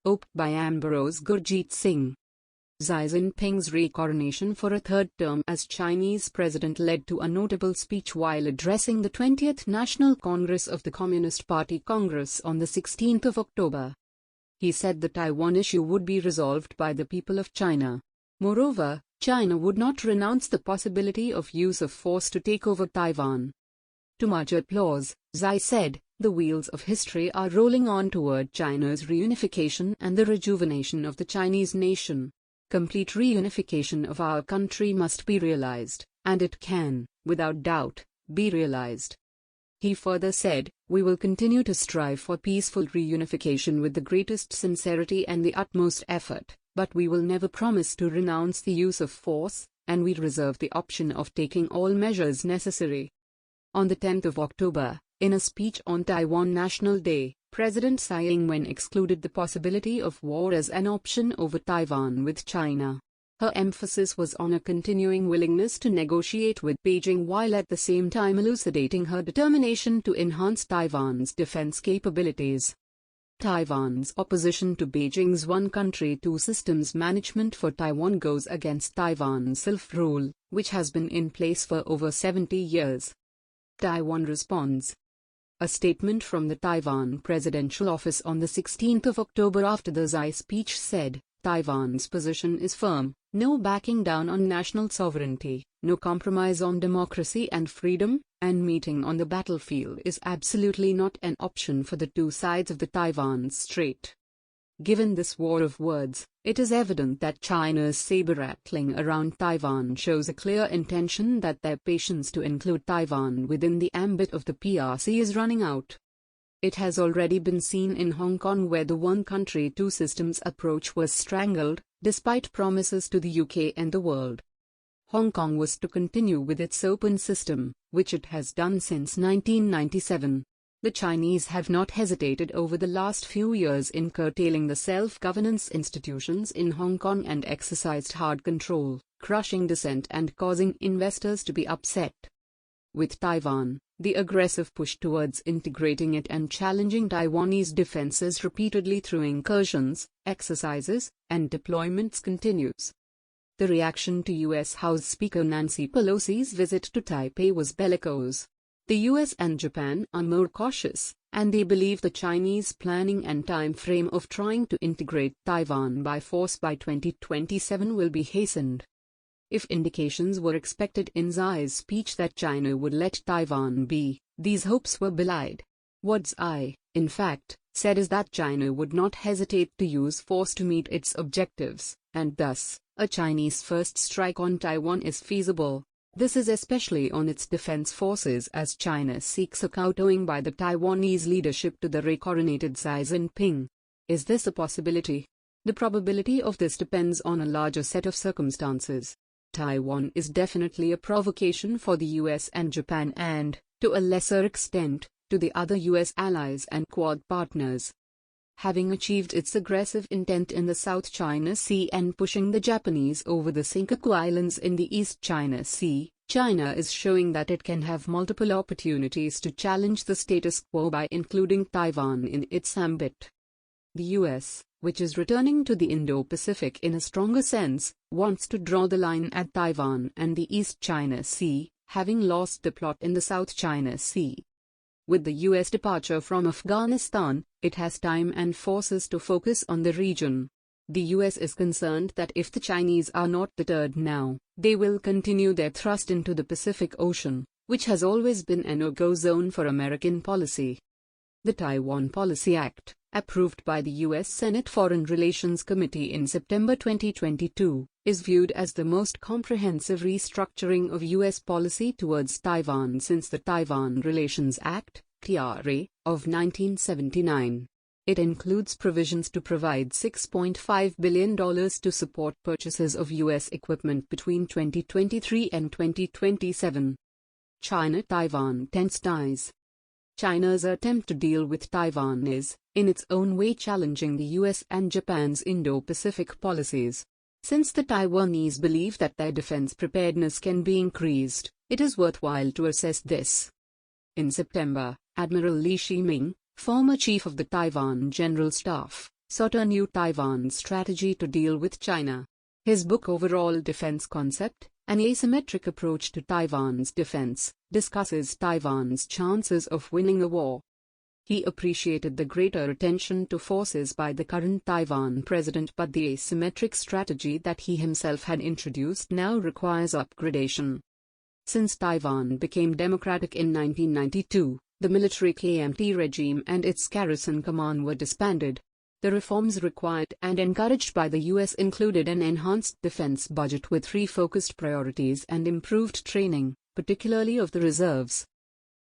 oped by Ambrose Gurjeet Singh. Xi Jin Ping's re-coronation for a third term as Chinese president led to a notable speech while addressing the 20th National Congress of the Communist Party Congress on the 16th of October. He said the Taiwan issue would be resolved by the people of China. Moreover, China would not renounce the possibility of use of force to take over Taiwan. To much applause, Xi said, the wheels of history are rolling on toward China's reunification and the rejuvenation of the Chinese nation. Complete reunification of our country must be realized, and it can, without doubt, be realized. He further said, we will continue to strive for peaceful reunification with the greatest sincerity and the utmost effort, but we will never promise to renounce the use of force, and we reserve the option of taking all measures necessary. On the 10th of October, in a speech on Taiwan National Day, President Tsai Ing-wen excluded the possibility of war as an option over Taiwan with China. Her emphasis was on a continuing willingness to negotiate with Beijing while at the same time elucidating her determination to enhance Taiwan's defense capabilities. Taiwan's opposition to Beijing's one country two systems management for Taiwan goes against Taiwan's self-rule, which has been in place for over 70 years. Taiwan responds. A statement from the Taiwan Presidential Office on the 16th of October after the Xi speech said, Taiwan's position is firm, no backing down on national sovereignty, no compromise on democracy and freedom, and meeting on the battlefield is absolutely not an option for the two sides of the Taiwan Strait. Given this war of words, it is evident that China's saber-rattling around Taiwan shows a clear intention that their patience to include Taiwan within the ambit of the PRC is running out. It has already been seen in Hong Kong where the one country two systems approach was strangled, despite promises to the UK and the world. Hong Kong was to continue with its open system, which it has done since 1997. The Chinese have not hesitated over the last few years in curtailing the self-governance institutions in Hong Kong and exercised hard control, crushing dissent and causing investors to be upset. With Taiwan, the aggressive push towards integrating it and challenging Taiwanese defenses repeatedly through incursions, exercises, and deployments continues. The reaction to U.S. House Speaker Nancy Pelosi's visit to Taipei was bellicose. The US and Japan are more cautious, and they believe the Chinese planning and time frame of trying to integrate Taiwan by force by 2027 will be hastened. If indications were expected in Xi's speech that China would let Taiwan be, these hopes were belied. What Xi, in fact, said is that China would not hesitate to use force to meet its objectives, and thus, a Chinese first strike on Taiwan is feasible. This is especially on its defense forces as China seeks a kowtowing by the Taiwanese leadership to the re-coronated Xi Jin Ping. Is this a possibility? The probability of this depends on a larger set of circumstances. Taiwan is definitely a provocation for the US and Japan and, to a lesser extent, to the other US allies and Quad partners. Having achieved its aggressive intent in the South China Sea and pushing the Japanese over the Senkaku Islands in the East China Sea, China is showing that it can have multiple opportunities to challenge the status quo by including Taiwan in its ambit. The US, which is returning to the Indo-Pacific in a stronger sense, wants to draw the line at Taiwan and the East China Sea, having lost the plot in the South China Sea. With the US departure from Afghanistan, it has time and forces to focus on the region. The US is concerned that if the Chinese are not deterred now, they will continue their thrust into the Pacific Ocean, which has always been a no-go zone for American policy. The Taiwan Policy Act, approved by the US Senate Foreign Relations Committee in September 2022, is viewed as the most comprehensive restructuring of US policy towards Taiwan since the Taiwan Relations Act, TRA, of 1979. It includes provisions to provide $6.5 billion to support purchases of US equipment between 2023 and 2027. China-Taiwan tense ties. China's attempt to deal with Taiwan is, in its own way, challenging the US and Japan's Indo-Pacific policies. Since the Taiwanese believe that their defense preparedness can be increased, it is worthwhile to assess this. In September, Admiral Lee Hsi-ming, former chief of the Taiwan General Staff, sought a new Taiwan strategy to deal with China. His book Overall Defense Concept, An Asymmetric Approach to Taiwan's Defense, discusses Taiwan's chances of winning a war. He appreciated the greater attention to forces by the current Taiwan president, but the asymmetric strategy that he himself had introduced now requires upgradation. Since Taiwan became democratic in 1992, the military KMT regime and its garrison command were disbanded. The reforms required and encouraged by the U.S. included an enhanced defense budget with three focused priorities and improved training, particularly of the reserves.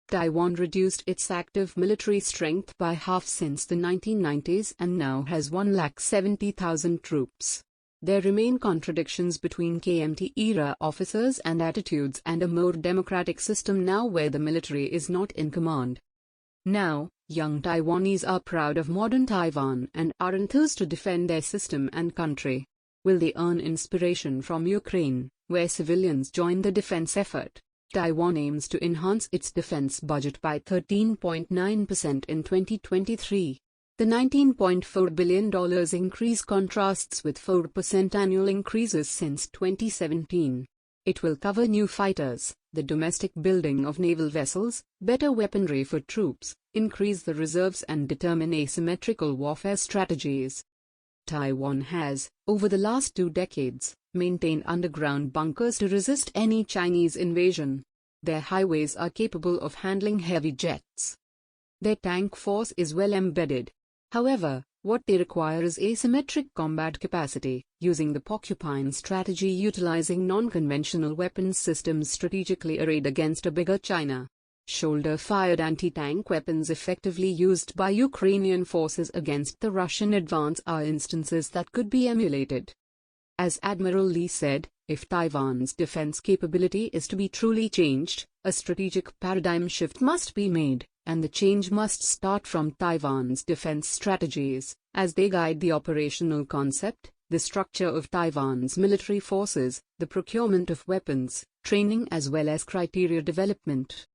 Taiwan reduced its active military strength by half since the 1990s and now has 170,000 troops. There remain contradictions between KMT-era officers and attitudes and a more democratic system now where the military is not in command. Now, young Taiwanese are proud of modern Taiwan and are enthused to defend their system and country. Will they earn inspiration from Ukraine, where civilians join the defense effort? Taiwan aims to enhance its defense budget by 13.9% in 2023. The $19.4 billion increase contrasts with 4% annual increases since 2017. It will cover new fighters, the domestic building of naval vessels, better weaponry for troops, increase the reserves and determine asymmetrical warfare strategies. Taiwan has, over the last 2 decades, maintained underground bunkers to resist any Chinese invasion. Their highways are capable of handling heavy jets. Their tank force is well embedded. However, what they require is asymmetric combat capacity, using the porcupine strategy, utilizing non-conventional weapons systems strategically arrayed against a bigger China. Shoulder-fired anti-tank weapons effectively used by Ukrainian forces against the Russian advance are instances that could be emulated. As Admiral Lee said, if Taiwan's defense capability is to be truly changed, a strategic paradigm shift must be made, and the change must start from Taiwan's defense strategies, as they guide the operational concept, the structure of Taiwan's military forces, the procurement of weapons, training as well as criteria development.